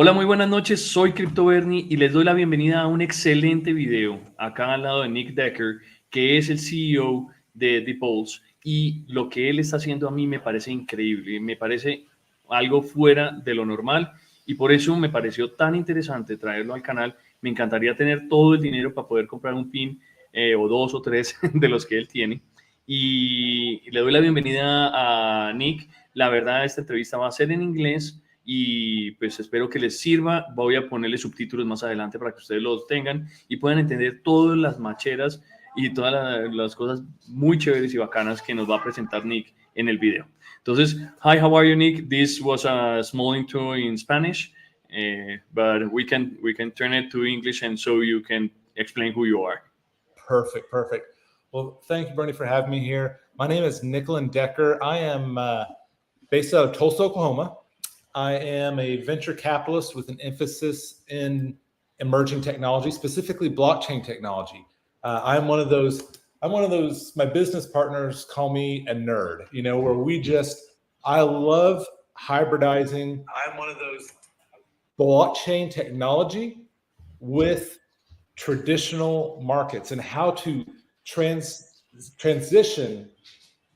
Hola, muy buenas noches, soy Crypto Bernie y les doy la bienvenida a un excelente video acá al lado de Nick Decker, que es el CEO de ZAP VAULTS, y lo que él está haciendo a mí me parece increíble, me parece algo fuera de lo normal y por eso me pareció tan interesante traerlo al canal. Me encantaría tener todo el dinero para poder comprar un pin o dos o tres de los que él tiene. Y le doy la bienvenida a Nick. La verdad, esta entrevista va a ser en inglés y pues espero que les sirva. Voy a ponerle subtítulos más adelante para que ustedes los tengan y puedan entender todas las macheras y todas las cosas muy chéveres y bacanas que nos va a presentar Nick en el video. Entonces, hi, how are you, Nick? This was a small intro in Spanish, but we can turn it to English and so you can explain who you are. Perfect, perfect. Well, thank you, Bernie, for having me here. My name is Nicholas Decker. I am based out of Tulsa, Oklahoma. I am a venture capitalist with an emphasis in emerging technology, specifically blockchain technology. I'm one of those. My business partners call me a nerd. You know, where I love hybridizing. I'm one of those blockchain technology with traditional markets and how to transition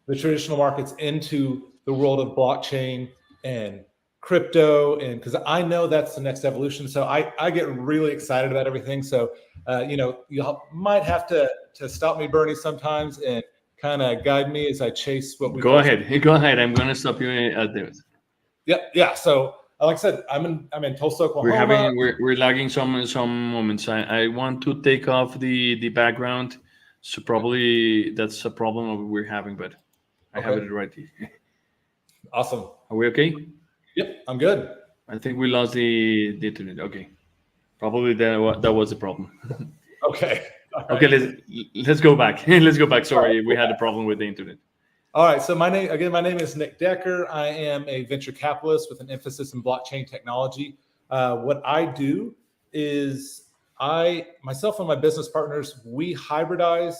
the traditional markets into the world of blockchain and crypto, and because I know that's the next evolution. So I get really excited about everything. So you might have to stop me, Bernie, sometimes and kind of guide me as I chase what we go ahead. I'm going to stop you at this. Yeah. So like I said, I'm in Tulsa, Oklahoma. We're lagging some moments. I want to take off the background, so probably that's a problem we're having, but I have it right here. Awesome. Are we okay? Yep, I'm good. I think we lost the internet. Okay, probably that was the problem. Okay. Right. Okay, let's go back. Let's go back. Sorry, we had a problem with the internet. All right. So my name is Nick Decker. I am a venture capitalist with an emphasis in blockchain technology. What I do is myself and my business partners, we hybridize.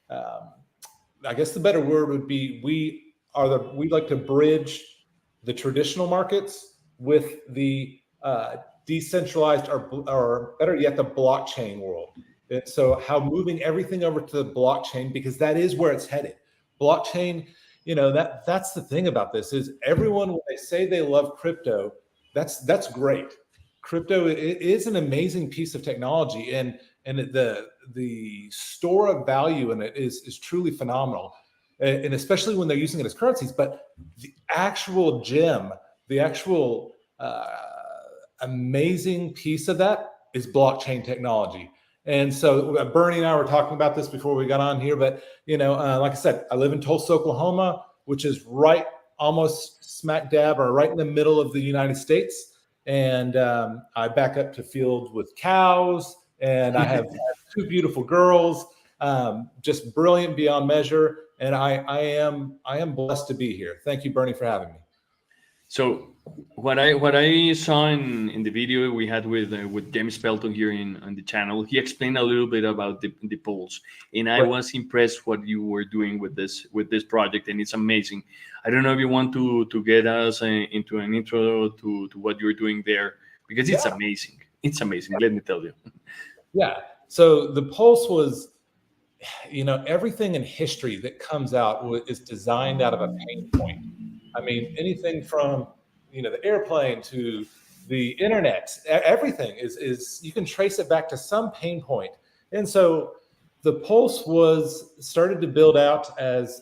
I guess the better word would be we like to bridge the traditional markets with the decentralized or better yet, the blockchain world. And so how moving everything over to the blockchain, because that is where it's headed. Blockchain, that's the thing about this is everyone, when they say they love crypto, that's great. Crypto is an amazing piece of technology, and the store of value in it is truly phenomenal, and especially when they're using it as currencies. But the actual gem, the actual amazing piece of that is blockchain technology. And so Bernie and I were talking about this before we got on here, but like I said, I live in Tulsa, Oklahoma, which is right almost smack dab or right in the middle of the United States. And I back up to field with cows, and I have two beautiful girls, just brilliant beyond measure. And I am blessed to be here. Thank you, Bernie, for having me. So what I saw in the video we had with James Pelton here on the channel, he explained a little bit about the polls, and I was impressed what you were doing with this project, and it's amazing. I don't know if you want to get us into an intro to what you're doing there, because it's amazing. It's amazing. Let me tell you. Yeah. So the Pulse was, everything in history that comes out is designed out of a pain point. I mean, anything from, the airplane to the internet, everything is you can trace it back to some pain point. And so the Pulse was started to build out as,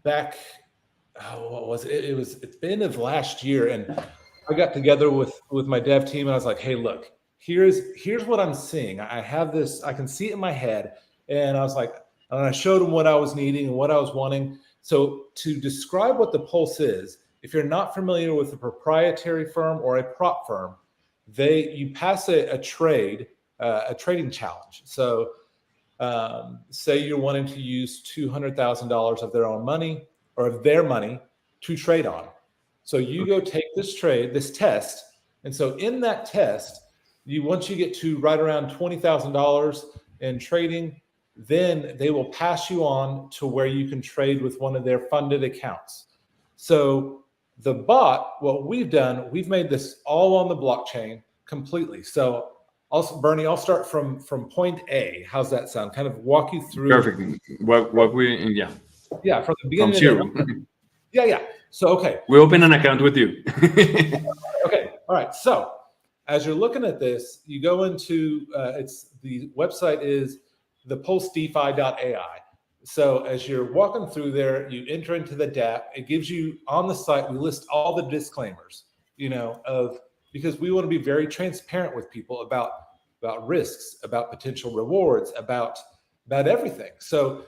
back, what was it? It's the end of last year. And I got together with my dev team and I was like, hey, look, here's what I'm seeing. I have this, I can see it in my head. And I was like, and I showed them what I was needing and what I was wanting. So to describe what the Pulse is, if you're not familiar with a proprietary firm or a prop firm, you pass a trading challenge. So say you're wanting to use $200,000 of their own money or of their money to trade on. So you go take this test. And so in that test, once you get to right around $20,000 in trading, then they will pass you on to where you can trade with one of their funded accounts. So The bot, what we've done, we've made this all on the blockchain completely. So also, Bernie, I'll start from point A. How's that sound? Kind of walk you through. Perfect. What we, yeah. Yeah, from the From beginning zero. to the end. Yeah. So, okay. We open an account with you. Okay. All right. So as you're looking at this, you go into, the website is thepulsedefi.ai. So as you're walking through there, you enter into the DApp. It gives you, on the site, we list all the disclaimers, because we want to be very transparent with people about risks, about potential rewards, about everything. So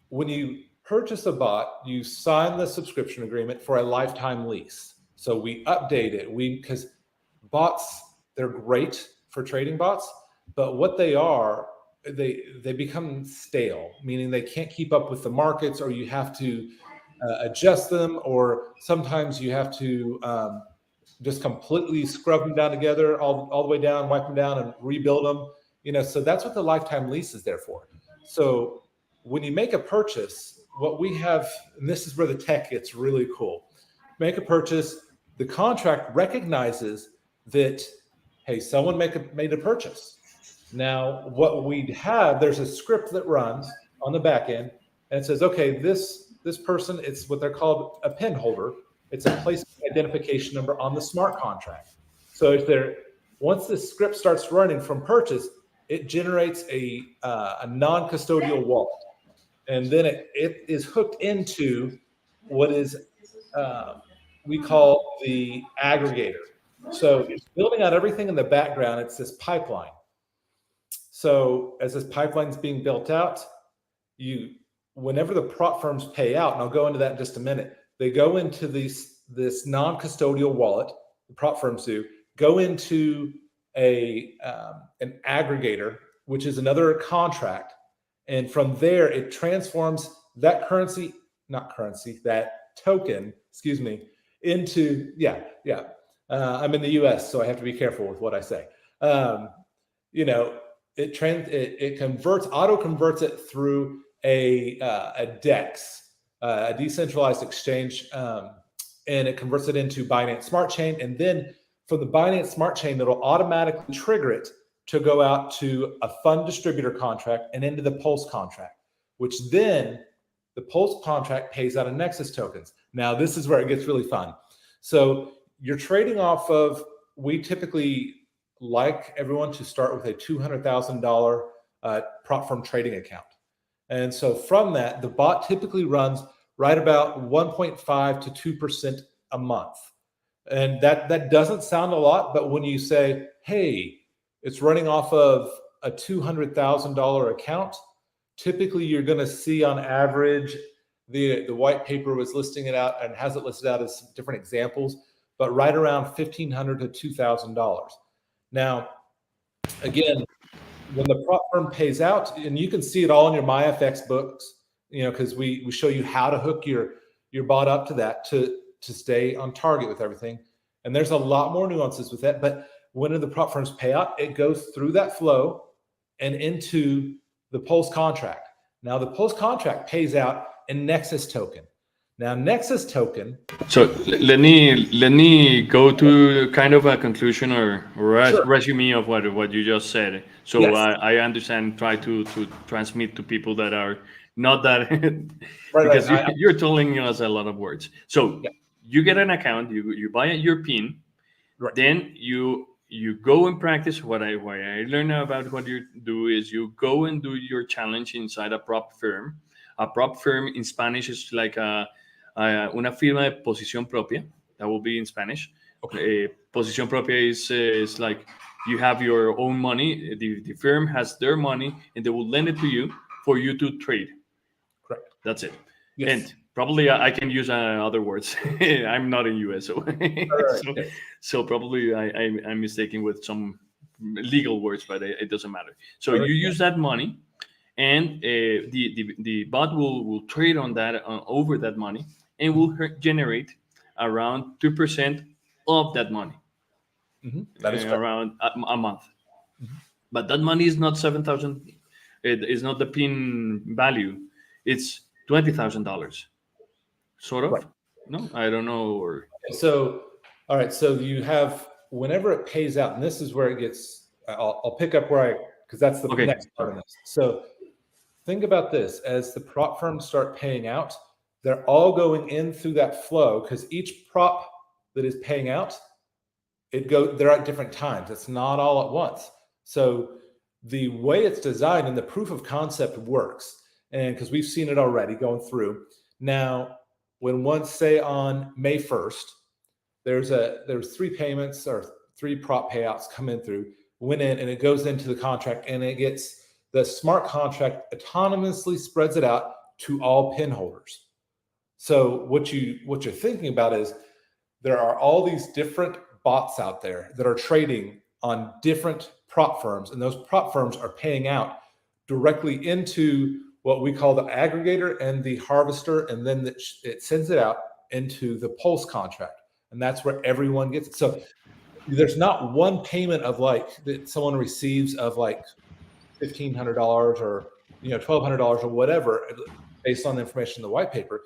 when you purchase a bot, you sign the subscription agreement for a lifetime lease. So we update it. Because bots, they're great for trading bots, but what they are, they become stale, meaning they can't keep up with the markets, or you have to adjust them, or sometimes you have to just completely scrub them down together, all the way down, wipe them down, and rebuild them. So that's what the lifetime lease is there for. So when you make a purchase, what we have, and this is where the tech gets really cool. Make a purchase, the contract recognizes that, hey, someone made a purchase. Now, what we have, there's a script that runs on the back end, and it says, okay, this person, it's what they're called a pin holder. It's a placement identification number on the smart contract. So once this script starts running from purchase, it generates a non-custodial wallet. And then it is hooked into what is we call the aggregator. So it's building out everything in the background. It's this pipeline. So as this pipeline's being built out, whenever the prop firms pay out, and I'll go into that in just a minute, they go into this non-custodial wallet. The prop firms go into an aggregator, which is another contract. And from there, it transforms that that token, into, I'm in the US, so I have to be careful with what I say. It auto converts it through a DEX, a decentralized exchange, and it converts it into Binance Smart Chain. And then from the Binance Smart Chain, it'll automatically trigger it to go out to a fund distributor contract and into the Pulse contract, which then the Pulse contract pays out in Nexus tokens. Now, this is where it gets really fun. So you're trading off of, we typically like everyone to start with a $200,000 prop firm trading account. And so from that, the bot typically runs right about 1.5 to 2% a month. And that doesn't sound a lot, but when you say, hey, it's running off of a $200,000 account, typically you're going to see on average, the white paper was listing it out and has it listed out as different examples, but right around $1,500 to $2,000. Now, again, when the prop firm pays out, and you can see it all in your MyFX books, because we show you how to hook your bot up to that to stay on target with everything. And there's a lot more nuances with that, but when the prop firms pay out, it goes through that flow and into the Pulse contract. Now, the Pulse contract pays out in Nexus token. Now, Nexus token. So let me go to kind of a conclusion or Sure. resume of what you just said. So Yes. I understand. Try to transmit to people that are not that Right, because right. you're telling us a lot of words. So Yeah. you get an account, you buy your PIN, Right. then you go and practice. What I learned about what you do is you go and do your challenge inside a prop firm. A prop firm in Spanish is like una firma de posición propia. That will be in Spanish. Okay. Posición propia is like you have your own money. The firm has their money, and they will lend it to you for you to trade. Correct. That's it. Yes. And probably I can use other words. I'm not in US, so probably I'm mistaken with some legal words, but it doesn't matter. So you use that money, and the bot will trade on that over that money, and will generate around 2% of that money. Mm-hmm. That is around a month. Mm-hmm. But that money is not 7,000. It is not the PIN value. It's $20,000. Sort of. Right. No, I don't know. Or So, all right. So you have, whenever it pays out, and this is where it gets, I'll pick up where because that's the next part of this. So think about this: as the prop firms start paying out, they're all going in through that flow, because each prop that is paying out, they're at different times. It's not all at once. So the way it's designed and the proof of concept works, and because we've seen it already going through. Now, when once, say on May 1st, there's 3 payments or 3 prop payouts come in through, went in, and it goes into the contract, and it gets, the smart contract autonomously spreads it out to all pin holders. So what you're thinking about is, there are all these different bots out there that are trading on different prop firms, and those prop firms are paying out directly into what we call the aggregator and the harvester, and then it sends it out into the pulse contract, and that's where everyone gets it. So there's not one payment of like that someone receives of like $1,500 or $1,200 or whatever, based on the information in the white paper.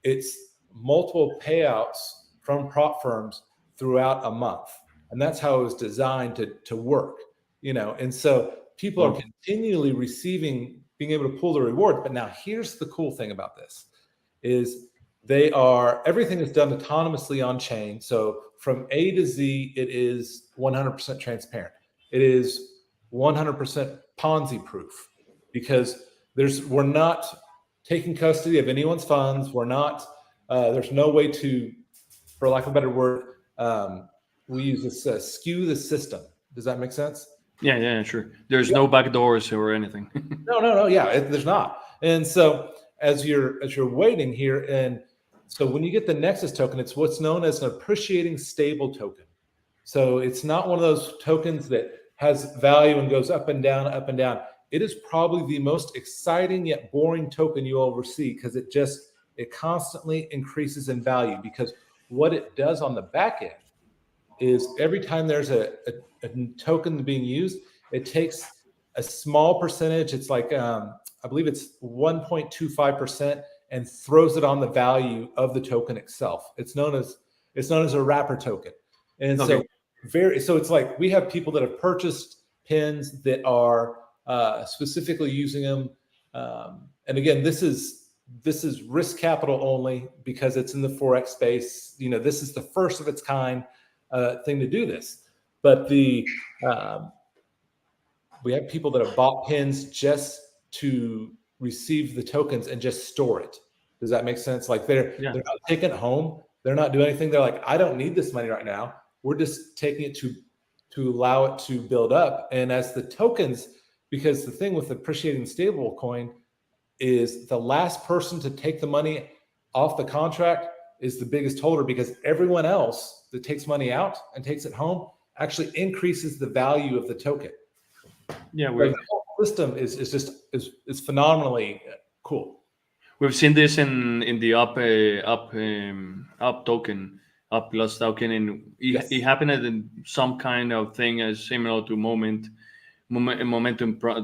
It's multiple payouts from prop firms throughout a month, and that's how it was designed to work. And so people are continually receiving, being able to pull the reward. But now here's the cool thing about this is everything is done autonomously on chain. So from A to Z, it is 100% transparent. It is 100% Ponzi proof, because we're not taking custody of anyone's funds. We're not, there's no way to, for lack of a better word, we use this skew the system. Does that make sense? Yeah, sure. There's no backdoors or anything. No. Yeah, there's not. And so as you're waiting here, and so when you get the Nexus token, it's what's known as an appreciating stable token. So it's not one of those tokens that has value and goes up and down, up and down. It is probably the most exciting yet boring token you'll ever see, because it constantly increases in value. Because what it does on the back end is, every time there's a token being used, it takes a small percentage. It's like, I believe it's 1.25%, and throws it on the value of the token itself. It's known as a wrapper token. And so it's like, we have people that have purchased pins that are specifically using them. And again, this is risk capital only, because it's in the Forex space. This is the first of its kind thing to do this. But we have people that have bought pins just to receive the tokens and just store it. Does that make sense? Like they're not taking it home. They're not doing anything. They're like, I don't need this money right now. We're just taking it to allow it to build up. And as the tokens, because the thing with appreciating stable coin is, the last person to take the money off the contract is the biggest holder, because everyone else that takes money out and takes it home actually increases the value of the token. Yeah, the whole system is phenomenally cool. We've seen this in the up token, up plus token, and it happened in some kind of thing as similar to momentum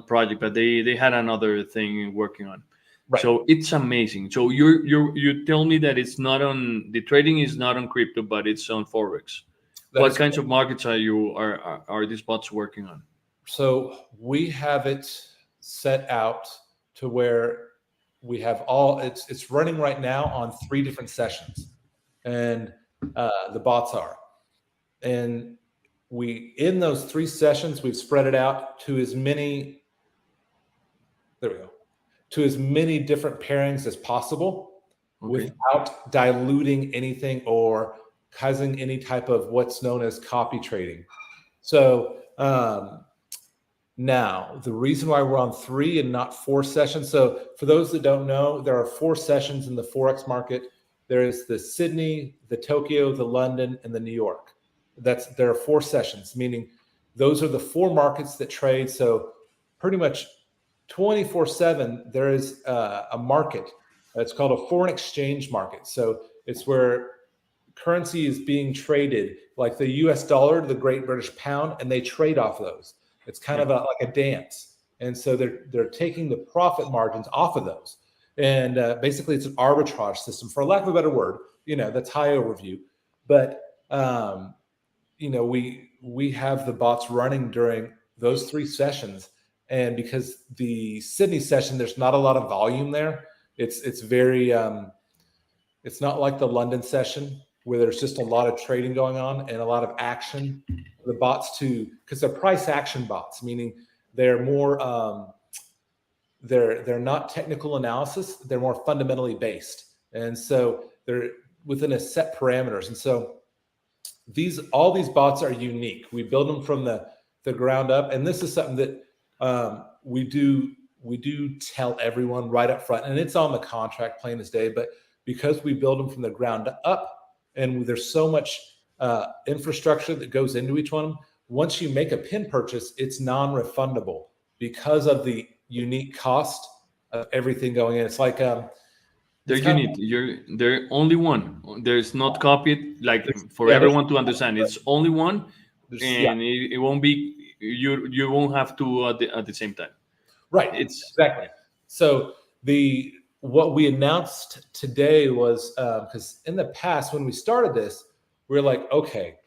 project, but they had another thing working on. Right. So it's amazing. So you tell me that it's not on, the trading is not on crypto, but it's on Forex. What kinds of markets are these bots working on? So we have it set out to where we have it's running right now on 3 different sessions, and the bots are, and in those 3 sessions, we've spread it out to as many different pairings as possible, without diluting anything or causing any type of what's known as copy trading. So now, the reason why we're on 3 and not 4 sessions. So for those that don't know, there are 4 sessions in the Forex market. There is the Sydney, the Tokyo, the London, and the New York. There are 4 sessions, meaning those are the 4 markets that trade. So pretty much 24/7, there is a market. It's called a foreign exchange market. So it's where currency is being traded, like the US dollar, the Great British Pound, and they trade off those. It's kind of like a dance. And so they're taking the profit margins off of those. And basically it's an arbitrage system, for lack of a better word. That's high overview. But we have the bots running during those 3 sessions, and because the Sydney session, there's not a lot of volume there. It's very it's not like the London session where there's just a lot of trading going on and a lot of action. The bots because they're price action bots, meaning they're more they're not technical analysis, they're more fundamentally based, and so they're within a set parameters. And so all these bots are unique. We build them from the ground up, and this is something that we do tell everyone right up front, and it's on the contract plain as day. But because we build them from the ground up, and there's so much infrastructure that goes into each one, once you make a PIN purchase, it's non-refundable because of the unique cost of everything going in. It's like They're unique. They're only one. There's not copied. Like for yeah, everyone to understand, it's only one, yeah, and it won't be. You won't have to at the same time. right. It's Exactly. So what we announced today was because in the past when we started this, we were like, okay,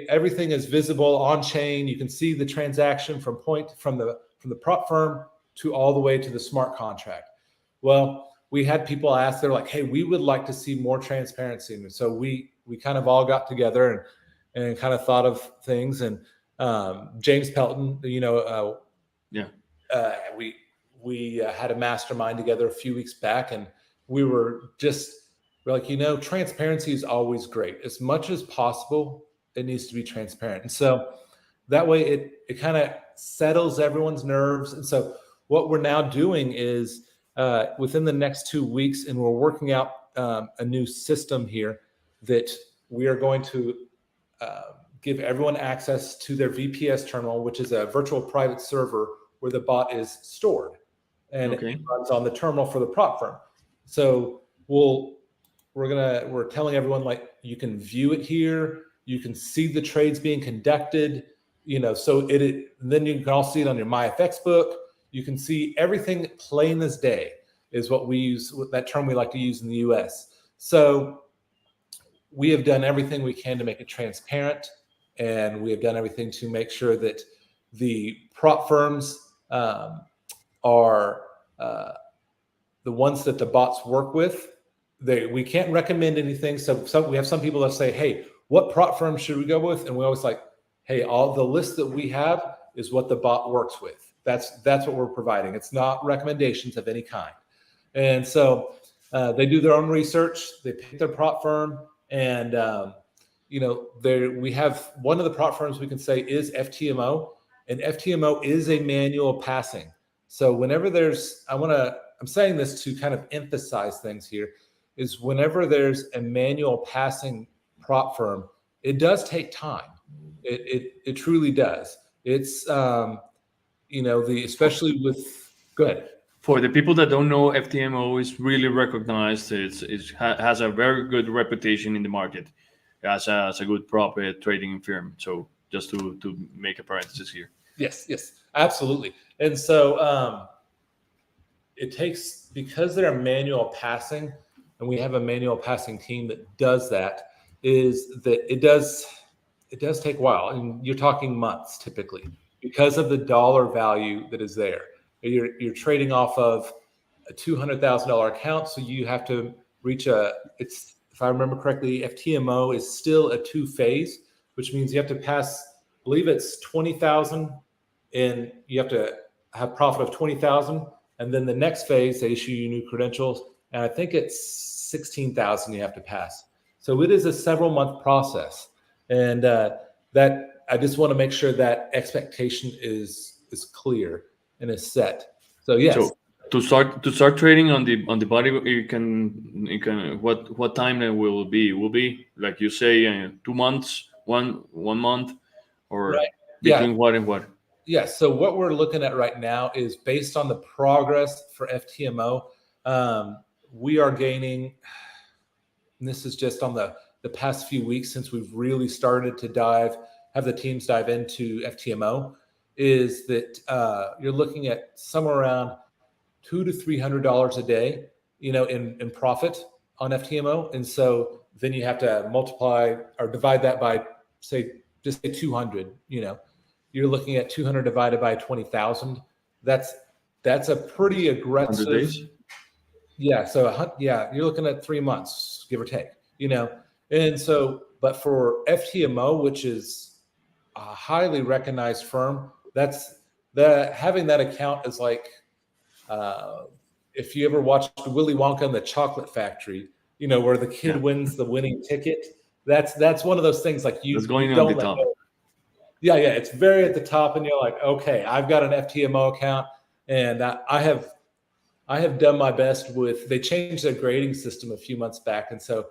everything is visible on chain. You can see the transaction from the prop firm to all the way to the smart contract. Well, we had people ask, they're like, hey, we would like to see more transparency. And so we kind of all got together and kind of thought of things. And James Pelton, we had a mastermind together a few weeks back, and we're like, transparency is always great. As much as possible, it needs to be transparent. And so that way it kind of settles everyone's nerves. And so what we're now doing is within the next 2 weeks, and we're working out a new system here that we are going to give everyone access to their VPS terminal, which is a virtual private server where the bot is stored, and it runs on the terminal for the prop firm. So we're telling everyone, like, you can view it here, you can see the trades being conducted, so then you can all see it on your MyFX book. You can see everything plain as day is what we use, that term we like to use in the US. So we have done everything we can to make it transparent, and we have done everything to make sure that the prop firms are the ones that the bots work with. We can't recommend anything. So we have some people that say, hey, what prop firm should we go with? And we always like, hey, all the list that we have is what the bot works with. That's what we're providing. It's not recommendations of any kind. And so they do their own research. They pick their prop firm, and we have one of the prop firms we can say is FTMO, and FTMO is a manual passing. So whenever I'm saying this to kind of emphasize things here, is whenever there's a manual passing prop firm, it does take time. It truly does. It's especially with good. For the people that don't know, FTMO is really recognized. It has a very good reputation in the market as a good prop trading firm. So just to make a parenthesis here. Yes, absolutely. And so it takes, because they're manual passing, and we have a manual passing team that does that, is that it does take a while, and you're talking months typically, because of the dollar value that is there. You're trading off of a $200,000 account, so you have to reach if I remember correctly, FTMO is still a 2-phase, which means you have to pass, I believe it's 20,000, and you have to have profit of 20,000, and then the next phase they issue you new credentials, and I think it's 16,000 you have to pass. So it is a several month process, and that I just want to make sure that expectation is clear and is set. So yes. So to start trading on the body, you can what time it will be? Will be like you say 2 months, one month, or right. between what and what? Yeah. So what we're looking at right now is based on the progress for FTMO. We are gaining, and this is just on the past few weeks since we've really started to have the teams dive into FTMO, is that you're looking at somewhere around $200 to $300 a day, in profit on FTMO. And so then you have to multiply or divide that by, just say 200. You're looking at 200 divided by 20,000. That's a pretty 100 aggressive. days? Yeah. So you're looking at 3 months, give or take. And so, but for FTMO, which is a highly recognized firm, having that account is like, if you ever watched Willy Wonka and the Chocolate Factory, where the kid wins the winning ticket. That's one of those things like you That's going you on don't the let top. go. Yeah, it's very at the top, and you're like, okay, I've got an FTMO account, and I have done my best with. They changed their grading system a few months back, and so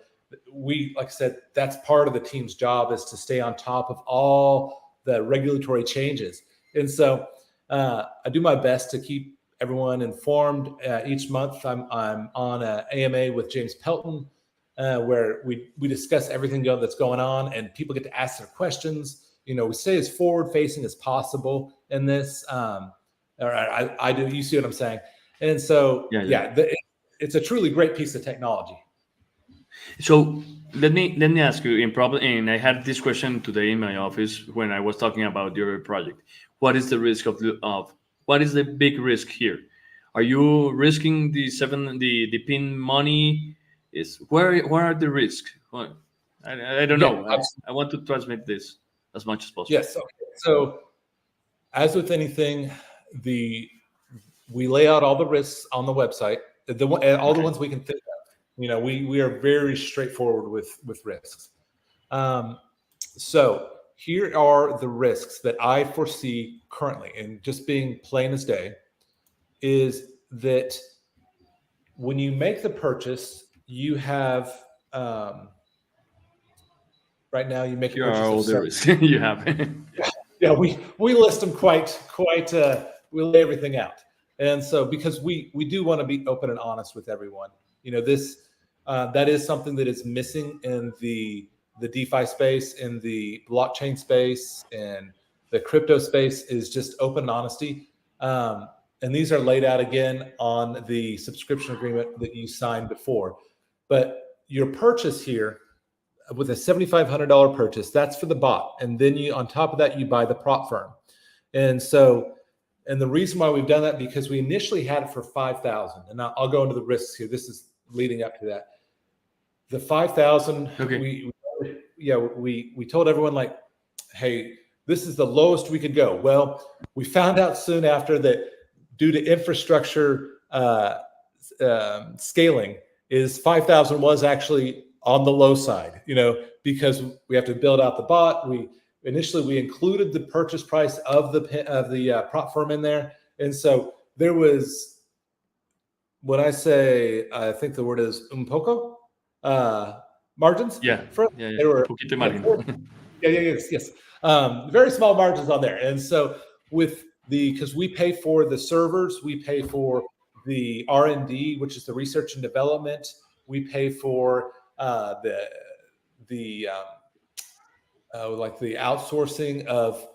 like I said, that's part of the team's job is to stay on top of all the regulatory changes. And so I do my best to keep everyone informed. Each month, I'm on an AMA with James Pelton, where we discuss everything that's going on, and people get to ask their questions. We stay as forward-facing as possible in this. Or I do. You see what I'm saying? And so, it's a truly great piece of technology. So let me ask you, and I had this question today in my office when I was talking about your project. What is the risk of what is the big risk here? Are you risking the pin money? Where are the risks? I don't know. I want to transmit this as much as possible. Yes. Okay. So as with anything, we lay out all the risks on the website, the ones we can think of. We are very straightforward with risks. So here are the risks that I foresee currently, and just being plain as day, is that when you make the purchase, you have right now you make a purchase. All the risks you have. Yeah, we list them quite. We lay everything out, and so because we do want to be open and honest with everyone. That is something that is missing in the DeFi space, in the blockchain space, and the crypto space is just open honesty. And these are laid out again on the subscription agreement that you signed before. But your purchase here with a $7,500 purchase, that's for the bot. And then on top of that, you buy the prop firm. And the reason why we've done that, because we initially had it for $5,000. And I'll go into the risks here. This is leading up to that. The 5,000, okay. we told everyone like, hey, this is the lowest we could go. Well, we found out soon after that due to infrastructure scaling, is 5,000 was actually on the low side, because we have to build out the bot. Initially we included the purchase price of the prop firm in there, and so there was, when I say, I think the word is un poco margins. They were poquito margin. Yes. Very small margins on there, and so because we pay for the servers, we pay for the R&D, which is the research and development. We pay for the outsourcing of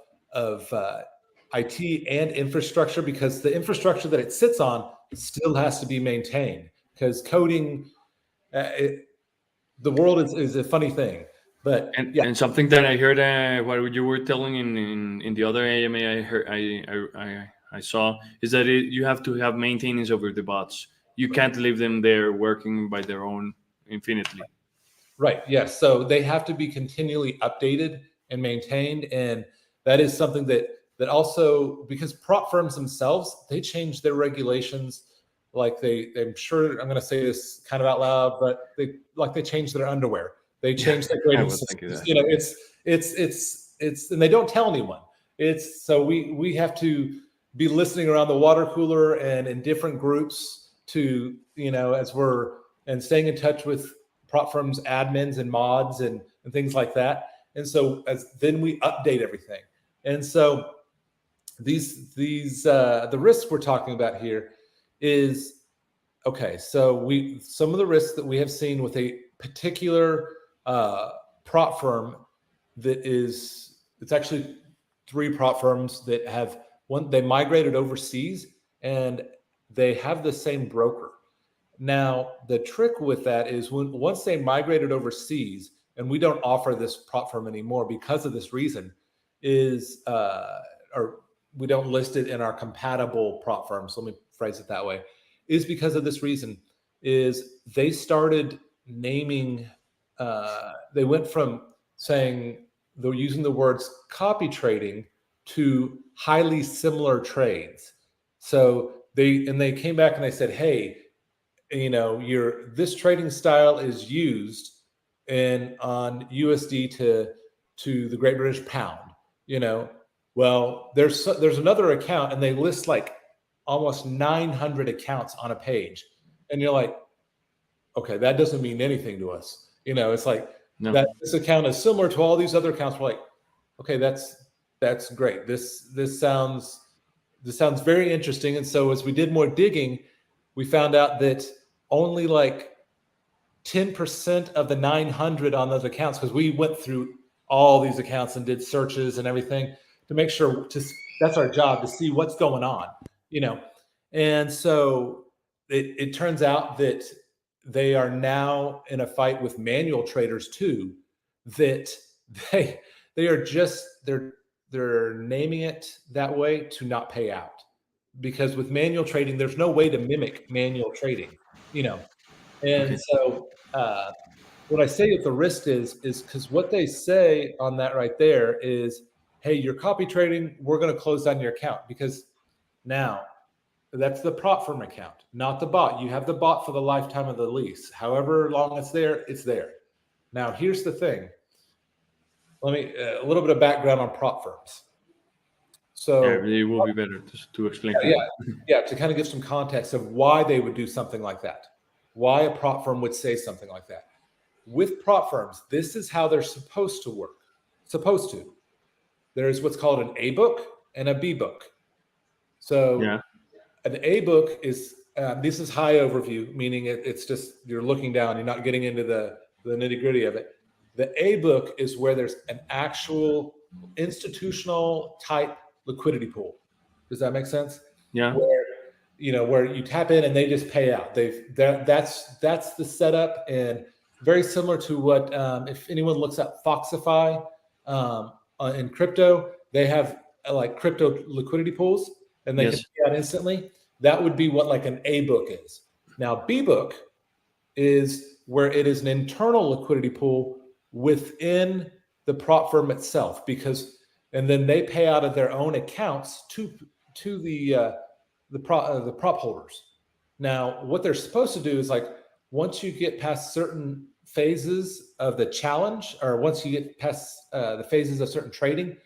IT and infrastructure, because the infrastructure that it sits on still has to be maintained, because coding, the world is a funny thing. But and something that I heard, what you were telling in the other AMA I saw, is that you have to have maintenance over the bots. You can't leave them there working by their own infinitely. Right. Yes. So they have to be continually updated and maintained, and that is something that also, because prop firms themselves, they change their regulations. Like I'm sure I'm going to say this kind of out loud, but they change their underwear. They change their grading systems. It's and they don't tell anyone. So we have to be listening around the water cooler and in different groups to, and staying in touch with prop firms, admins and mods and things like that. And so then we update everything. And so the risks we're talking about here is, okay, so some of the risks that we have seen with a particular prop firm it's actually 3 prop firms that they migrated overseas, and they have the same broker. Now, the trick with that is once they migrated overseas, and we don't offer this prop firm anymore because of this reason, or we don't list it in our compatible prop firms. Let me phrase it that way. Is because of this reason, is they started naming, they went from saying they're using the words copy trading to highly similar trades. So they came back and they said, hey, this trading style is used on USD to the Great British Pound. Well, there's another account, and they list like almost 900 accounts on a page, and you're like, okay, that doesn't mean anything to us. It's like that this account is similar to all these other accounts. We're like, okay, that's great. This sounds very interesting. And so as we did more digging, we found out that only like 10% of the 900 on those accounts, because we went through all these accounts and did searches and everything to make sure that's our job, to see what's going on, And so it turns out that they are now in a fight with manual traders too, that they're naming it that way to not pay out, because with manual trading, there's no way to mimic manual trading, And so what I say at the risk is because what they say on that right there is, hey, you're copy trading, we're going to close down your account, because now that's the prop firm account, not the bot. You have the bot for the lifetime of the lease. However long it's there, it's there. Now, here's the thing. Let me a little bit of background on prop firms. So it will be better to explain. To kind of give some context of why they would do something like that, why a prop firm would say something like that. With prop firms, this is how they're supposed to work. There's what's called an A book and a B book. So an A book is this is high overview, meaning it's just you're looking down, you're not getting into the nitty gritty of it. The A book is where there's an actual institutional type liquidity pool. Does that make sense? Yeah. Where you tap in and they just pay out. That's the setup, and very similar to what if anyone looks at Foxify in crypto, they have like crypto liquidity pools, and they can pay out instantly. That would be what like an A book is. Now B book is where it is an internal liquidity pool within the prop firm itself, and then they pay out of their own accounts to the prop holders. Now, what they're supposed to do is, like, once you get past certain phases of the challenge, or once you get past the phases of certain trading,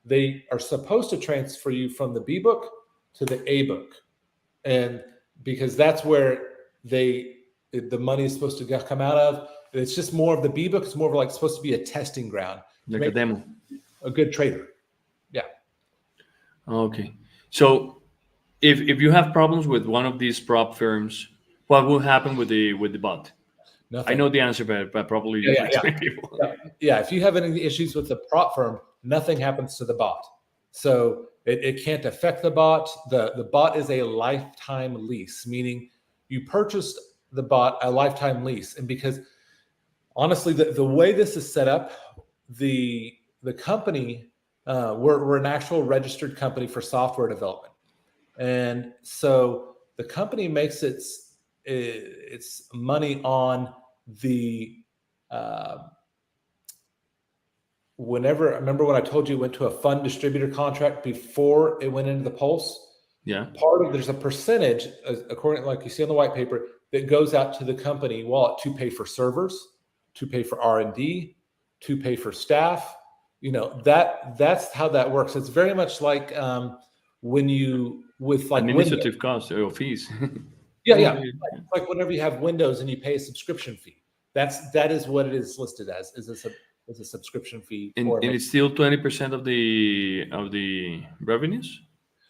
they are supposed to transfer you from the B book to the A book, and because that's where the money is supposed to come out of. It's just more of the B book. It's more of like supposed to be a testing ground, like a demo, a good trader. Yeah. Okay. So if you have problems with one of these prop firms, what will happen with the bot? Nothing. I know the answer, but probably if you have any issues with the prop firm, nothing happens to the bot. So it can't affect the bot. The bot is a lifetime lease, meaning you purchased the bot a lifetime lease. And because honestly, the way this is set up, the company, we're an actual registered company for software development. And so the company makes its money on the whenever, I remember when I told you it went to a fund distributor contract before it went into the Pulse. Yeah. There's a percentage, according, like you see on the white paper, that goes out to the company wallet to pay for servers, to pay for R&D, to pay for staff. That's how that works. It's very much like when you with like administrative costs or fees. Like whenever you have Windows and you pay a subscription fee, that is what it is listed as, is a subscription fee. And it's still 20% of the revenues,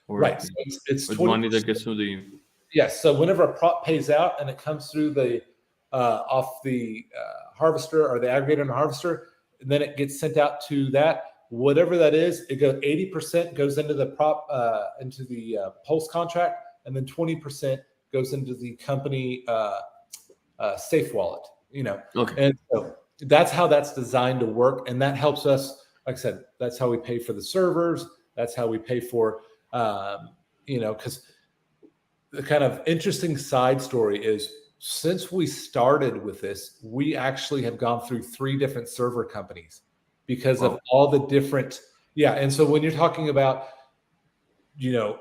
or right? So it's 20% money that gets to the. Yes. So whenever a prop pays out and it comes through the off the harvester or the aggregator and the harvester, and then it gets sent out to that. Whatever that is, it goes 80% goes into the prop into the Pulse contract, and then 20% goes into the company safe wallet, Okay. and so that's how that's designed to work. And that helps us, like I said, that's how we pay for the servers. That's how we pay for, because the kind of interesting side story is since we started with this, we actually have gone through 3 different server companies because of all the different, and so when you're talking about,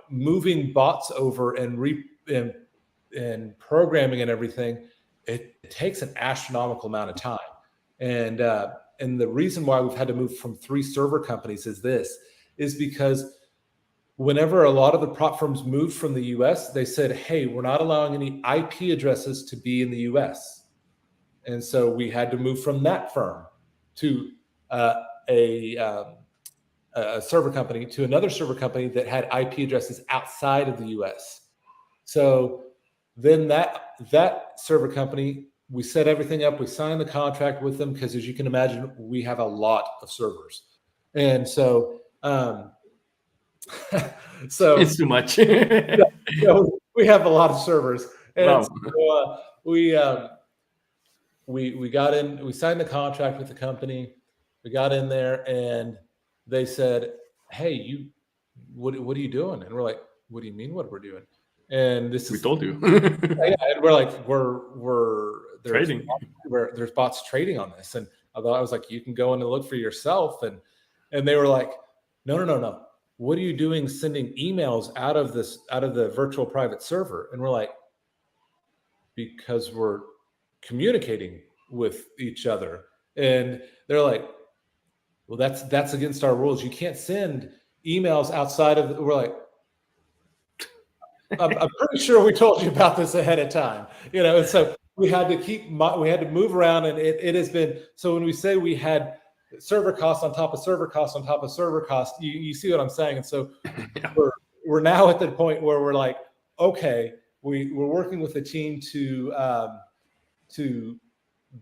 moving bots over and programming and everything, it takes an astronomical amount of time. And the reason why we've had to move from 3 server companies is because whenever a lot of the prop firms moved from the US, they said, hey, we're not allowing any IP addresses to be in the US. And so we had to move from that firm to a server company to another server company that had IP addresses outside of the US. So then that server company, we set everything up, we signed the contract with them because, as you can imagine, we have a lot of servers. And so so It's too much. we have a lot of servers, and Wow. so, we got in, we signed the contract with the company, we got in there, and they said, hey, what are you doing? And we're like, what do you mean what we're doing? And this We is, told you. and we're like, we're Trading. there's bots trading on this. And although I was like, you can go in and look for yourself, and they were like, no. What are you doing sending emails out of the virtual private server? And we're like, because we're communicating with each other. And they're like, well, that's against our rules. You can't send emails outside of, we're like, I'm pretty sure we told you about this ahead of time, and so we had to move around, and it has been, so when we say we had server costs on top of server costs on top of server costs, you see what I'm saying? And so we're now at the point where we're like, okay, we're working with a team to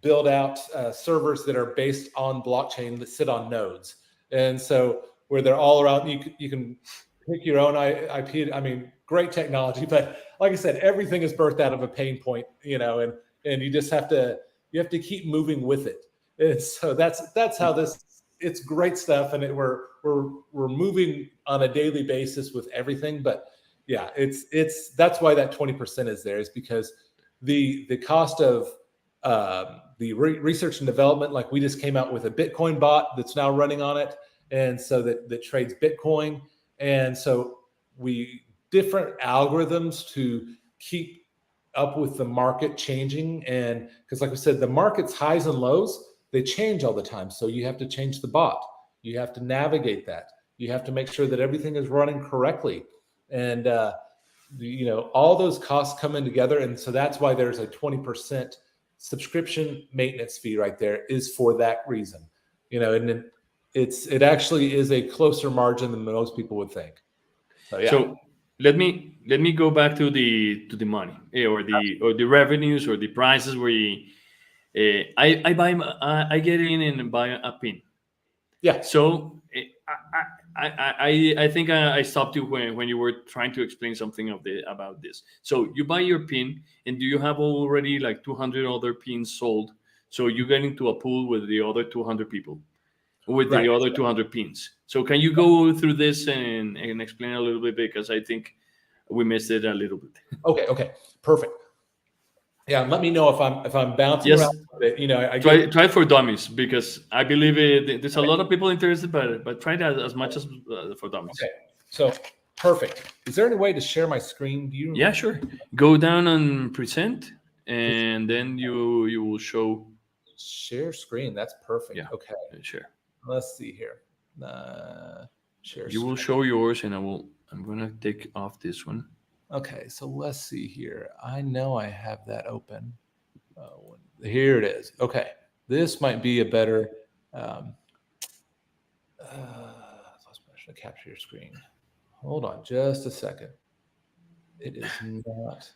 build out servers that are based on blockchain that sit on nodes. And so where they're all around, you can pick your own IP. I mean, great technology, but like I said, everything is birthed out of a pain point, and you just have to keep moving with it. And so that's how it's great stuff. And we're moving on a daily basis with everything, but yeah, that's why that 20% is there, is because the cost of the research and development, like we just came out with a Bitcoin bot that's now running on it. And so that trades Bitcoin. And so different algorithms to keep up with the market changing. And because like I said, the market's highs and lows, they change all the time. So you have to change the bot. You have to navigate that. You have to make sure that everything is running correctly. And, all those costs come in together. And so that's why there's a 20% subscription maintenance fee right there, is for that reason, and it actually is a closer margin than most people would think. So, yeah. So let me go back to the money, or the revenues, or the prices where I get in and buy a pin. Yeah. So I think I stopped you when you were trying to explain something about this. So you buy your pin, and do you have already like 200 other pins sold? So you get into a pool with the other 200 people, with the other 200 pins. So can you go through this and explain a little bit, because I think we missed it a little bit. Okay, perfect. Yeah, let me know if I'm bouncing Yes. around a bit. Try it for dummies, because I believe there's a lot of people interested, but try that as much as for dummies. Okay, so perfect. Is there any way to share my screen? Do you? Yeah, sure. Go down on present, and then you will show Share screen. That's perfect. Yeah. Okay. Share. Let's see here. Share. You will show yours, and I'm gonna take off this one. Okay, so let's see here. I know I have that open. Here it is. Okay, this might be a better. To capture your screen. Hold on, just a second. It is not.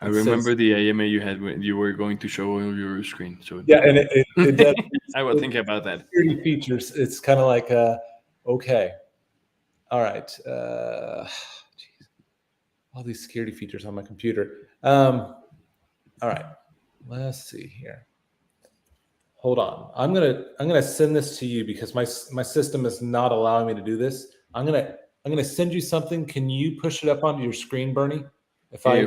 I remember the AMA you had when you were going to show your screen. So yeah, and it does. I was thinking about that. Security features. It's kind of like okay, all right. All these security features on my computer. All right. let's see here. Hold on. I'm gonna send this to you because my system is not allowing me to do this. I'm gonna send you something. Can you push it up onto your screen, Bernie? If I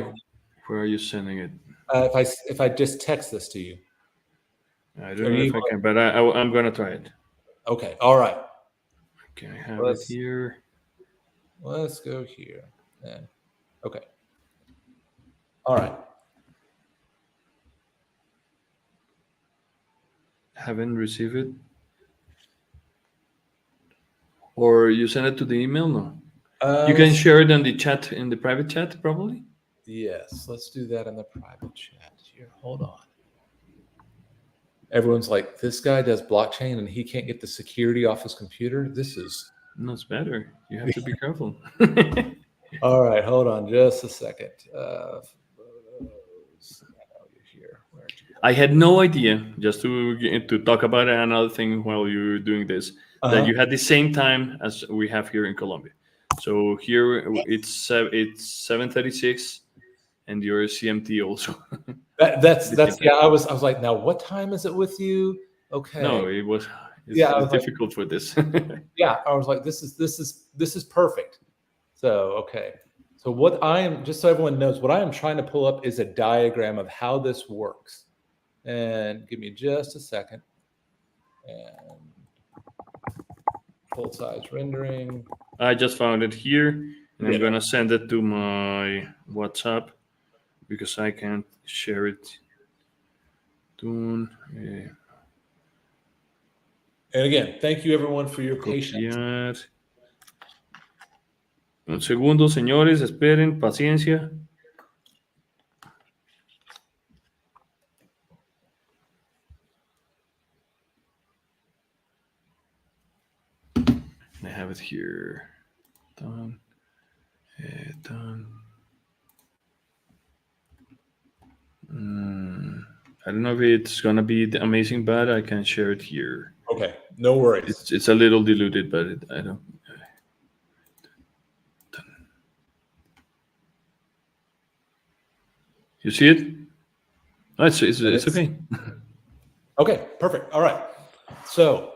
Where are you sending it? if I just text this to you. I don't know if I can, but I'm gonna try it. Okay. All right. Okay, I have it here. Let's go here. Then. Okay. All right. Haven't received it. Or you send it to the email? No. You can share it in the chat, in the private chat, probably. Yes. Let's do that in the private chat here. Hold on. Everyone's like, this guy does blockchain and he can't get the security off his computer. This is. No, it's better. You have to be careful. All right, hold on just a second. I had no idea, just to talk about another thing while you were doing this, that you had the same time as we have here in Colombia. So here it's 7:36, and you're CMT also. That's yeah. I was like, now what time is it with you? Okay. No, it's difficult for this. Yeah, I was like, this is perfect. So okay. So what I am, just so everyone knows, what I am trying to pull up is a diagram of how this works. And give me just a second. And full size rendering. I just found it here, and I'm gonna send it to my WhatsApp because I can't share it. And again, thank you everyone for your patience. Un segundo, señores, esperen, paciencia. I have it here. Done. Done. I don't know if it's gonna be amazing, but I can share it here. Okay, no worries. It's a little diluted, but I don't. You see it? Oh, it's okay. Okay, perfect. All right. So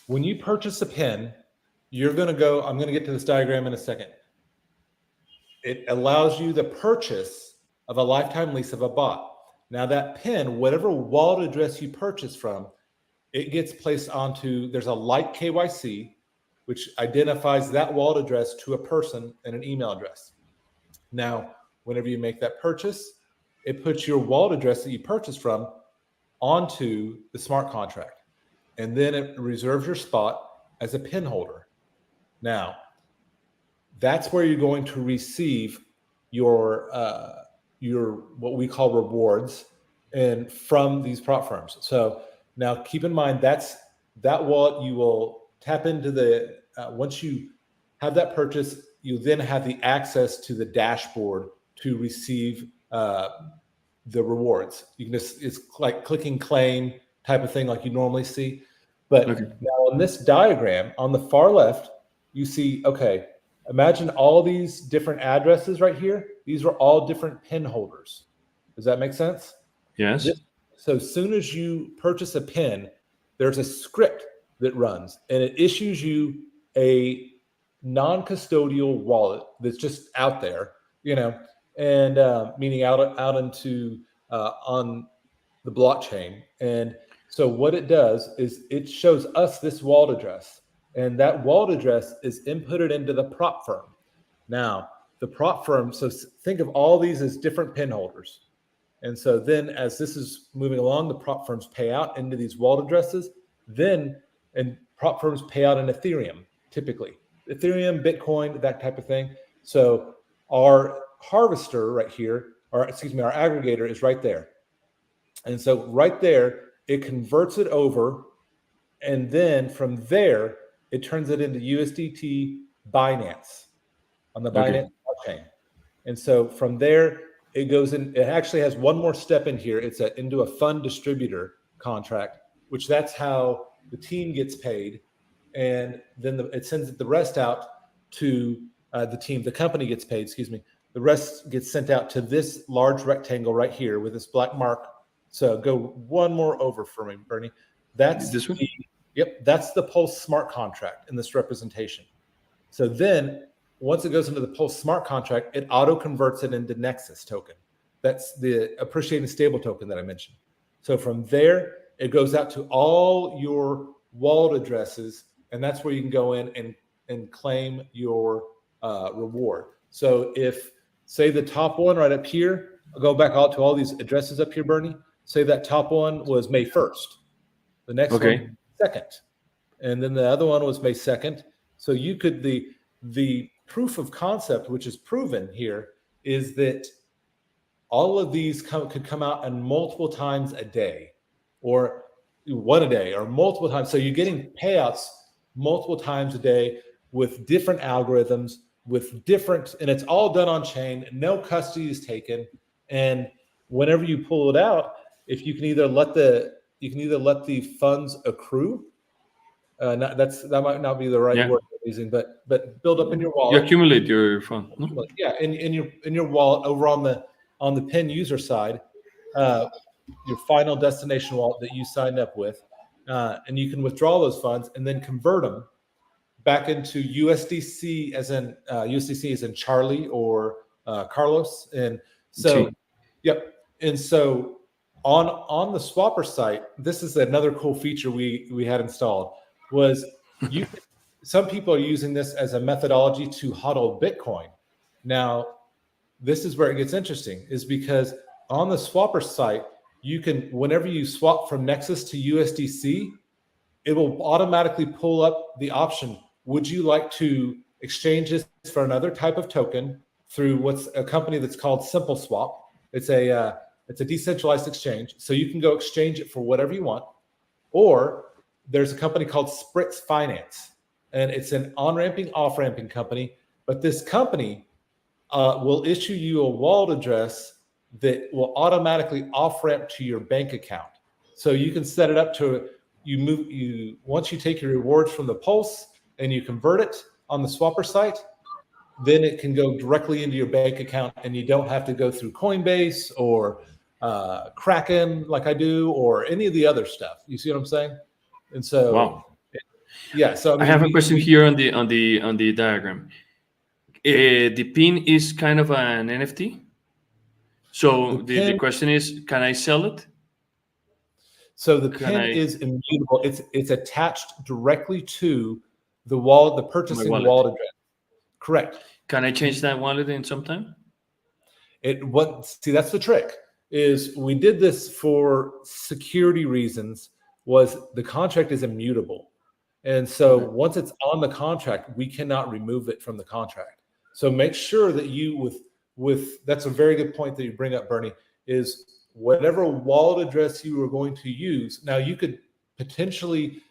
when you purchase a pen, you're going to go, I'm going to get to this diagram in a second. It allows you the purchase of a lifetime lease of a bot. Now that pen, whatever wallet address you purchase from, it gets placed onto, there's a light KYC, which identifies that wallet address to a person and an email address. Now, whenever you make that purchase, it puts your wallet address that you purchased from onto the smart contract. And then it reserves your spot as a pin holder. Now, that's where you're going to receive your what we call rewards and from these prop firms. So now keep in mind that wallet you will tap into the once you have that purchase, you then have the access to the dashboard to receive the rewards. You can just, it's like clicking claim type of thing like you normally see. But now in this diagram on the far left, you see, okay, imagine all these different addresses right here. These are all different pin holders. Does that make sense? Yes. So as soon as you purchase a pin, there's a script that runs and it issues you a non-custodial wallet that's just out there, you know, and meaning out into on the blockchain. And so what it does is it shows us this wallet address, and that wallet address is inputted into the prop firm. Now, the prop firm, so think of all these as different pin holders. And so then as this is moving along, the prop firms pay out into these wallet addresses, and prop firms pay out in Ethereum, typically. Ethereum, Bitcoin, that type of thing. So our harvester right here, or excuse me, our aggregator is right there. And so right there, it converts it over. And then from there, it turns it into USDT Binance on the Binance blockchain. And so from there, it goes in, it actually has one more step in here. It's into a fund distributor contract, which that's how the team gets paid. And then it sends the rest out to the team. The company gets paid, excuse me. The rest gets sent out to this large rectangle right here with this black mark. So go one more over for me, Bernie. That's This one? that's the Pulse smart contract in this representation. So then once it goes into the Pulse smart contract, it auto converts it into Nexus token. That's the appreciating stable token that I mentioned. So from there, it goes out to all your wallet addresses, and that's where you can go in and claim your reward. So if, say, the top one right up here, I'll go back out to all these addresses up here, Bernie. Say that top one was May 1st. The next one, 2nd. And then the other one was May 2nd. So you could, the proof of concept, which is proven here, is that all of these could come out and multiple times a day, or one a day, or multiple times. So you're getting payouts multiple times a day with different algorithms, with different, and it's all done on chain. No custody is taken, and whenever you pull it out, if you can either let the funds accrue. That might not be the right word I'm using, but build up in your wallet. You accumulate your fund. No? Yeah, in your wallet over on the pin user side, your final destination wallet that you signed up with, and you can withdraw those funds and then convert them back into USDC as in Charlie or Carlos. And so, and so on the swapper site, this is another cool feature we had installed. Was some people are using this as a methodology to hodl Bitcoin. Now, this is where it gets interesting, is because on the swapper site, you can, whenever you swap from Nexus to USDC, it will automatically pull up the option. Would you like to exchange this for another type of token through what's a company that's called Simple Swap? It's a decentralized exchange. So you can go exchange it for whatever you want. Or there's a company called Spritz Finance, and it's an on-ramping, off-ramping company. But this company will issue you a wallet address that will automatically off-ramp to your bank account. So you can set it up to once you take your rewards from the Pulse and you convert it on the swapper site, then it can go directly into your bank account, and you don't have to go through Coinbase or Kraken like I do, or any of the other stuff. You see what I'm saying? And so, wow. Yeah. So I have a question here on the diagram. The pin is kind of an NFT. So the question is, can I sell it? So the pin is immutable. It's attached directly to the wallet, the purchasing wallet address. Correct. Can I change that wallet in some time? See, that's the trick. Is we did this for security reasons. Was the contract is immutable, and so once it's on the contract, we cannot remove it from the contract. So make sure that you that's a very good point that you bring up, Bernie. Is whatever wallet address you are going to use. Now you could potentially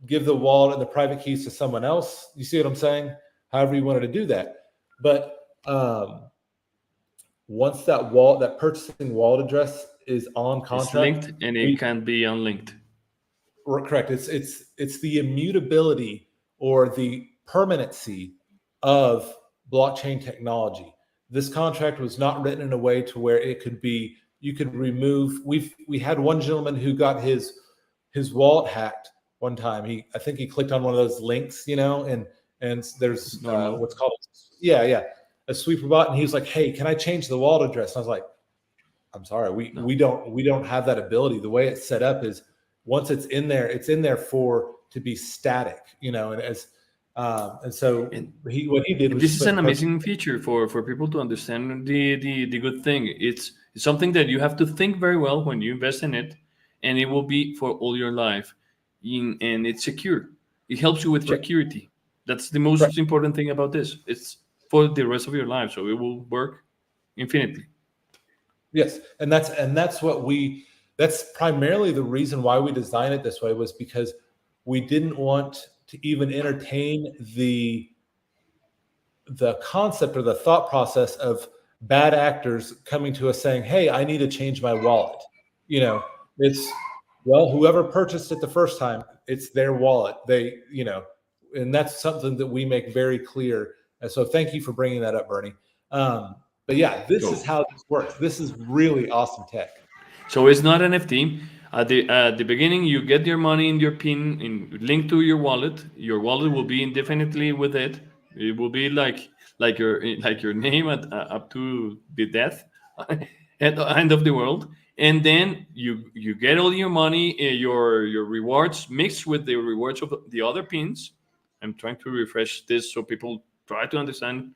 give the wallet and the private keys to someone else. You see what I'm saying? However you wanted to do that, but once that purchasing wallet address is on contract, it's linked, and it can be unlinked. Correct. It's the immutability or the permanency of blockchain technology. This contract was not written in a way to where it could be, you could remove. We had one gentleman who got his wallet hacked one time. I think he clicked on one of those links, and there's what's called a sweeper bot, and he was like, "Hey, can I change the wallet address?" And I was like, "I'm sorry, we don't have that ability. The way it's set up is once it's in there to be static, and so what he did was, this is an amazing feature for people to understand the good thing. It's something that you have to think very well when you invest in it, and it will be for all your life, and it's secure. It helps you with security. That's the most important thing about this. It's for the rest of your life, so it will work infinitely. Yes, and that's primarily the reason why we designed it this way, was because we didn't want to even entertain the concept or the thought process of bad actors coming to us saying, "Hey, I need to change my wallet." It's, well, whoever purchased it the first time, it's their wallet. And that's something that we make very clear. And so thank you for bringing that up, Bernie. But yeah, this is how this works. This is really awesome tech. So it's not NFT. At the beginning, you get your money in your PIN linked to your wallet. Your wallet will be indefinitely with it. It will be like your name up to the death at the end of the world. And then you get all your money, your rewards mixed with the rewards of the other pins. I'm trying to refresh this so people try to understand.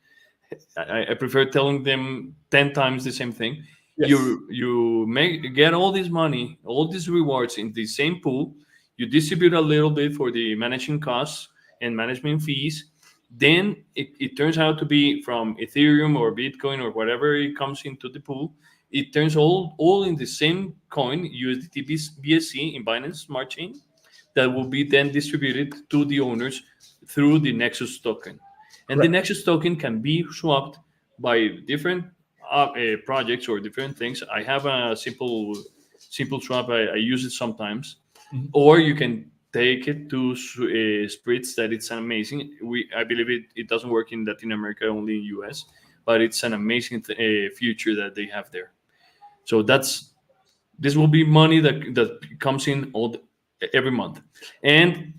I prefer telling them 10 times the same thing. Yes. You get all this money, all these rewards in the same pool. You distribute a little bit for the managing costs and management fees. Then it turns out to be from Ethereum or Bitcoin or whatever it comes into the pool. It turns all in the same coin, USDT BSC in Binance Smart Chain, that will be then distributed to the owners through the Nexus token. And the Nexus token can be swapped by different projects or different things. I have a simple swap. I use it sometimes. Mhm. Or you can take it to Spritz. That it's amazing. I believe it doesn't work in Latin America, only in US, but it's an amazing feature that they have there. So this will be money that comes in every month. And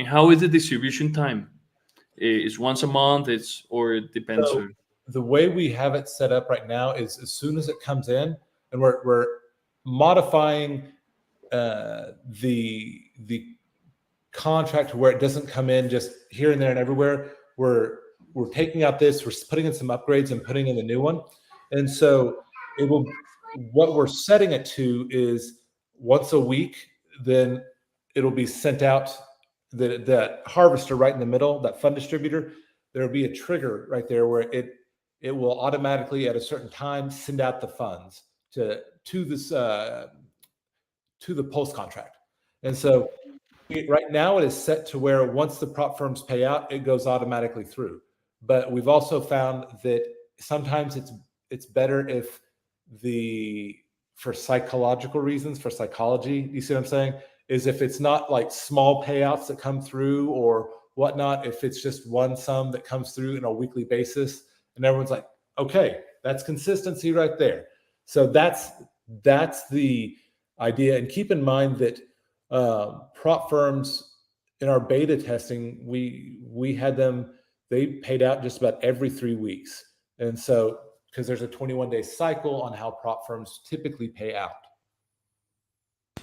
how is the distribution time? It's once a month. Or it depends. So the way we have it set up right now is as soon as it comes in, and we're modifying the contract where it doesn't come in just here and there and everywhere. We're taking out this, we're putting in some upgrades and putting in the new one. And so it will, what we're setting it to is once a week, then it'll be sent out, that harvester right in the middle, that fund distributor, there'll be a trigger right there where it will automatically at a certain time send out the funds to this to the post contract. And so right now it is set to where once the prop firms pay out, it goes automatically through. But we've also found that sometimes it's better if for psychological reasons, for psychology, you see what I'm saying? Is if it's not like small payouts that come through or whatnot, if it's just one sum that comes through on a weekly basis, and everyone's like, okay, that's consistency right there. So that's the idea. And keep in mind that prop firms in our beta testing, we had them, they paid out just about every 3 weeks. And so, because there's a 21-day cycle on how prop firms typically pay out.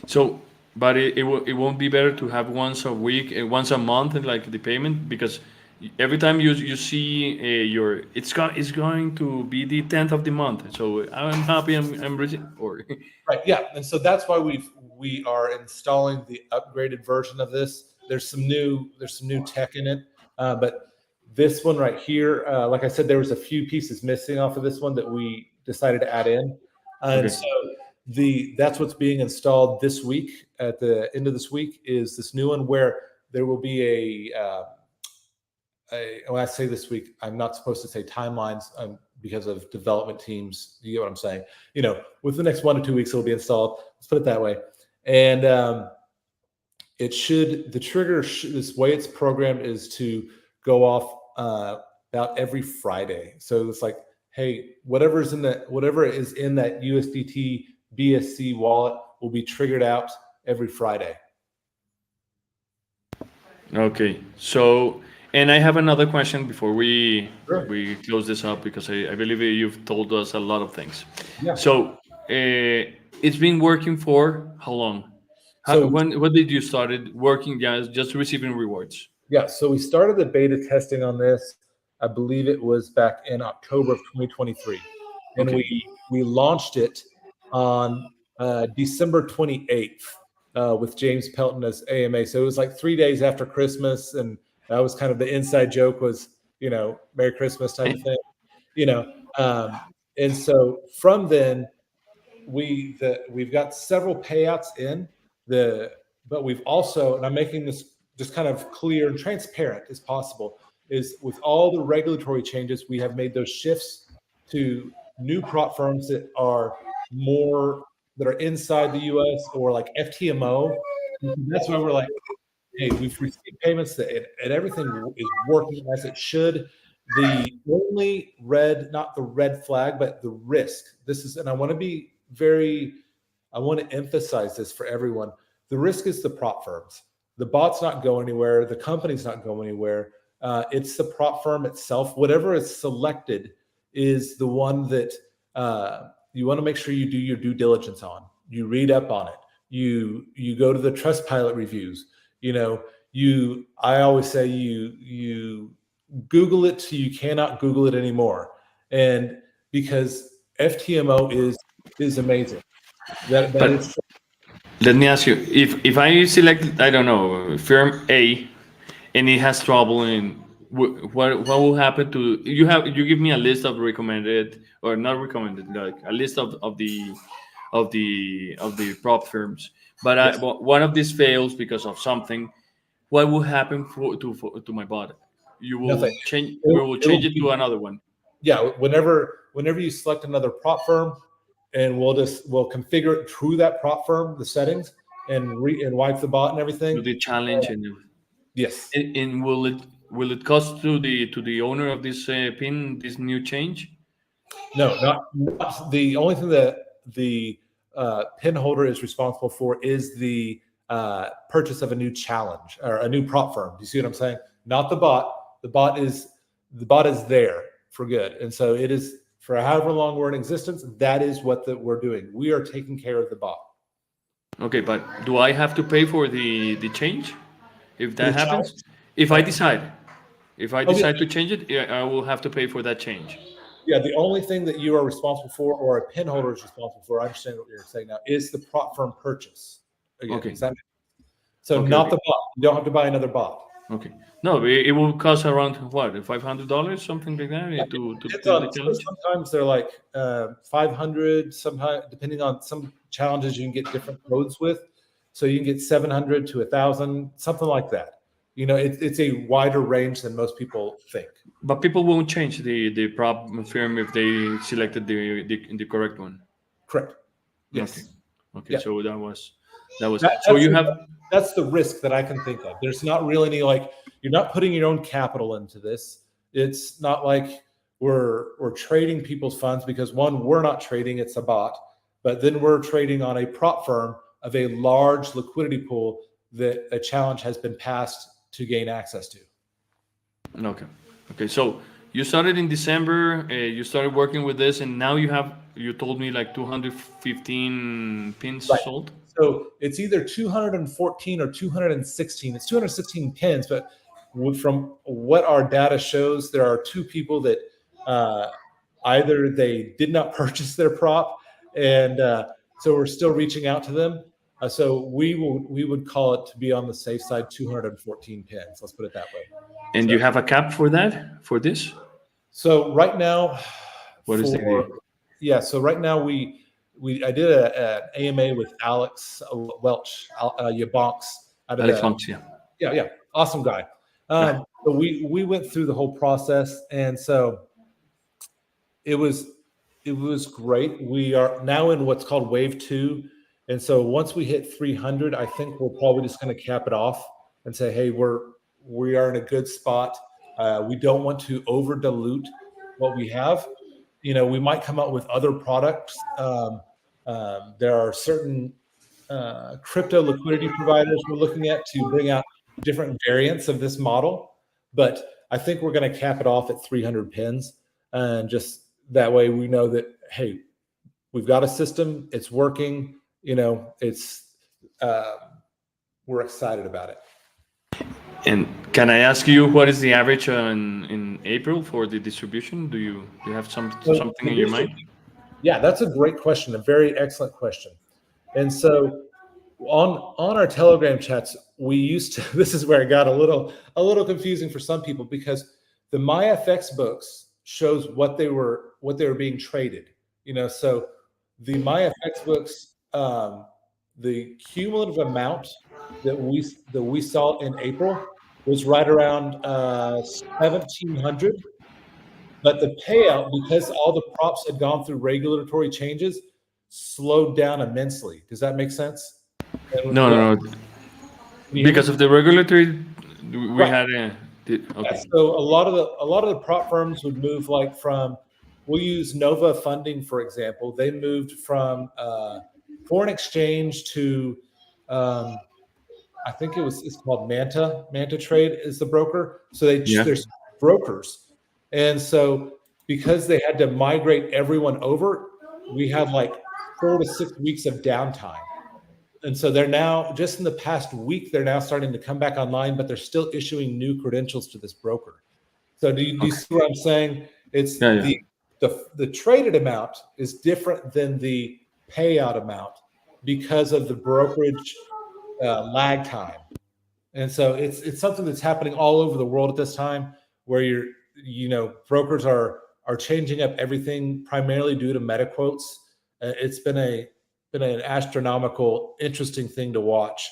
So, but it won't be better to have once a week, once a month, like the payment, because every time you see it's going to be the 10th of the month. So I'm happy. Or right, yeah, and so that's why we are installing the upgraded version of this. There's some new tech in it, but this one right here, like I said, there was a few pieces missing off of this one that we decided to add in, and Okay. so that's what's being installed this week. At the end of this week is this new one where there will be when I say this week, I'm not supposed to say timelines because of development teams. You get what I'm saying? With the next 1 to 2 weeks, it'll be installed. Let's put it that way. And the trigger, this way it's programmed is to go off about every Friday. So it's like, hey, whatever is in that USDT BSC wallet will be triggered out every Friday. Okay. So, and I have another question before we Sure. we close this up, because I believe you've told us a lot of things. Yeah. So it's been working for how long? So- when did you started working? Just receiving rewards. Yeah, so we started the beta testing on this, I believe it was back in October of 2023. And Okay. we launched it on December 28th with James Pelton as AMA. So it was like 3 days after Christmas. And that was kind of the inside joke was, Merry Christmas type of thing, and so from then, we've got several payouts in but we've also, and I'm making this just kind of clear and transparent as possible, is with all the regulatory changes, we have made those shifts to new prop firms that are inside the US or like FTMO. And that's why we're like, hey, we've received payments and everything is working as it should. The only red, not the red flag, but the risk. This is, and I want to emphasize this for everyone. The risk is the prop firms. The bot's not going anywhere. The company's not going anywhere. It's the prop firm itself. Whatever is selected is the one that you want to make sure you do your due diligence on. You read up on it. You go to the Trustpilot reviews. I always say you Google it till you cannot Google it anymore. And because FTMO is amazing. That is. Let me ask you, if I select, I don't know, firm A, and it has trouble, and what will happen to you? Give me a list of recommended or not recommended, like a list of the prop firms, but Yes. one of these fails because of something. What will happen to my bot? You will Nothing. change. We will change it to another one. Yeah, whenever you select another prop firm, and we'll configure it through that prop firm, the settings, and wipe the bot and everything. To the challenge and yes. And will it cost to the owner of this pin this new change? No, not the only thing that the pin holder is responsible for is the purchase of a new challenge or a new prop firm. Do you see what I'm saying? Not the bot. The bot is there for good, and so it is for however long we're in existence. That is what we're doing. We are taking care of the bot. Okay, but do I have to pay for the change if that happens? Challenge? If I decide to change it, I will have to pay for that change. Yeah, the only thing that you are responsible for, or a pin holder is responsible for, I understand what you're saying now, is the prop firm purchase. Again, okay. Not the bot. You don't have to buy another bot. Okay. No, it will cost around what, $500, something like that, to the challenge. Sometimes they're like $500. Sometimes, depending on some challenges, you can get different codes with. So you can get $700 to $1,000, something like that. It's a wider range than most people think. But people won't change the prop firm if they selected the correct one. Correct. Yes. Okay. Yeah. So that was. That's the risk that I can think of. There's not really any, like, you're not putting your own capital into this. It's not like we're trading people's funds, because one, we're not trading, it's a bot, but then we're trading on a prop firm of a large liquidity pool that a challenge has been passed to gain access to. Okay. So you started in December, you started working with this, and now you told me like 215 pins sold. So it's either 214 or 216. It's 216 pins, but from what our data shows, there are two people that either they did not purchase their prop, and so we're still reaching out to them. So we would call it, to be on the safe side, 214 pins. Let's put it that way. And you have a cap for this? So right now, what is the? Yeah. So right now I did an AMA with Alex Welch, Yabonks. Alex Welch, yeah. Yeah, awesome guy. So we went through the whole process, and so it was great. We are now in what's called wave 2, and so once we hit 300, I think we're probably just going to cap it off and say, hey, we are in a good spot. We don't want to over dilute what we have. We might come out with other products. There are certain crypto liquidity providers we're looking at to bring out different variants of this model, but I think we're going to cap it off at 300 pins, and just that way we know that, hey, we've got a system, it's working. We're excited about it. And can I ask you, what is the average in April for the distribution? Do you have something in your mind? Yeah, that's a great question, a very excellent question. And so on our Telegram chats, we used to, this is where it got a little confusing for some people, because the MyFX books shows what they were being traded. So the MyFX books, the cumulative amount that we saw in April was right around 1,700. But the payout, because all the props had gone through regulatory changes, slowed down immensely. Does that make sense? No. Because of the regulatory, we had Okay. So a lot of the prop firms would move like from, we'll use Nova Funding, for example. They moved from foreign exchange to, I think it's called Manta. Manta Trade is the broker. So there's brokers. And so because they had to migrate everyone over, we had like 4 to 6 weeks of downtime. And so they're now, just in the past week, they're now starting to come back online, but they're still issuing new credentials to this broker. So do you see what I'm saying? It's the traded amount is different than the payout amount because of the brokerage lag time. And so it's something that's happening all over the world at this time, where brokers are changing up everything primarily due to meta quotes. It's been an astronomical, interesting thing to watch,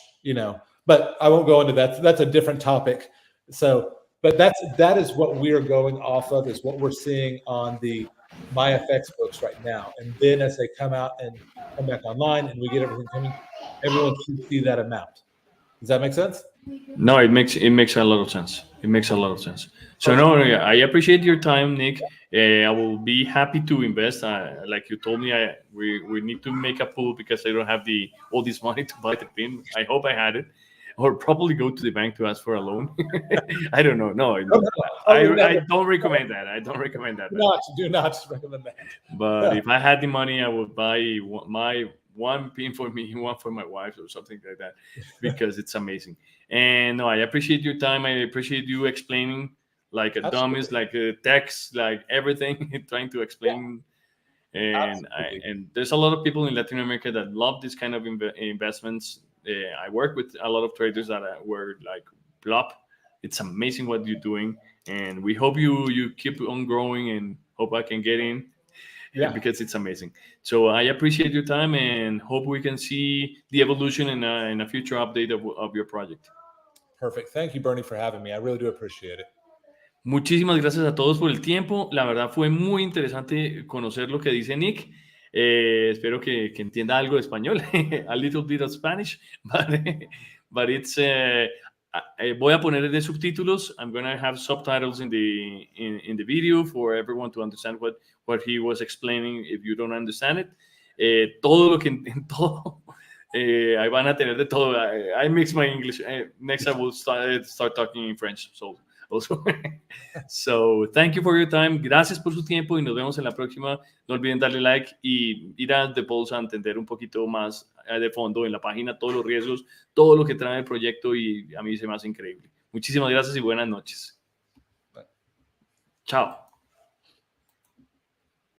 but I won't go into that. That's a different topic. So, but that is what we are going off of, is what we're seeing on the MyFX books right now. And then as they come out and come back online and we get everything coming, everyone should see that amount. Does that make sense? No, it makes a lot of sense. It makes a lot of sense. So no, I appreciate your time, Nick. I will be happy to invest. Like you told me, we need to make a pool because I don't have all this money to buy the pin. I hope I had it, or probably go to the bank to ask for a loan. I don't know. No, I don't recommend that. I don't recommend that. Do not recommend that. But if I had the money, I would buy one pin for me, one for my wife, or something like that, because it's amazing. And no, I appreciate your time. I appreciate you explaining like a dummies, like a text, like everything, trying to explain. And there's a lot of people in Latin America that love this kind of investments. I work with a lot of traders that were like, plop. It's amazing what you're doing, and we hope you keep on growing, and hope I can get in. Because it's amazing. So I appreciate your time and hope we can see the evolution in a future update of your project. Perfect. Thank you, Bernie, for having me. I really do appreciate it. Muchísimas gracias a todos por el tiempo. La verdad fue muy interesante conocer lo que dice Nick. Espero que entienda algo de español. A little bit of Spanish, but it's... voy a poner de subtítulos. I'm going to have subtitles in the video for everyone to understand what he was explaining if you don't understand it. Todo lo que todo ahí van a tener de todo. I mix my English. Next I will start talking in French. So thank you for your time. Gracias por su tiempo y nos vemos en la próxima. No olviden darle like y ir a The Pulse a entender un poquito más de fondo en la página, todos los riesgos, todo lo que trae el proyecto, y a mí se me hace increíble. Muchísimas gracias y buenas noches. Chao.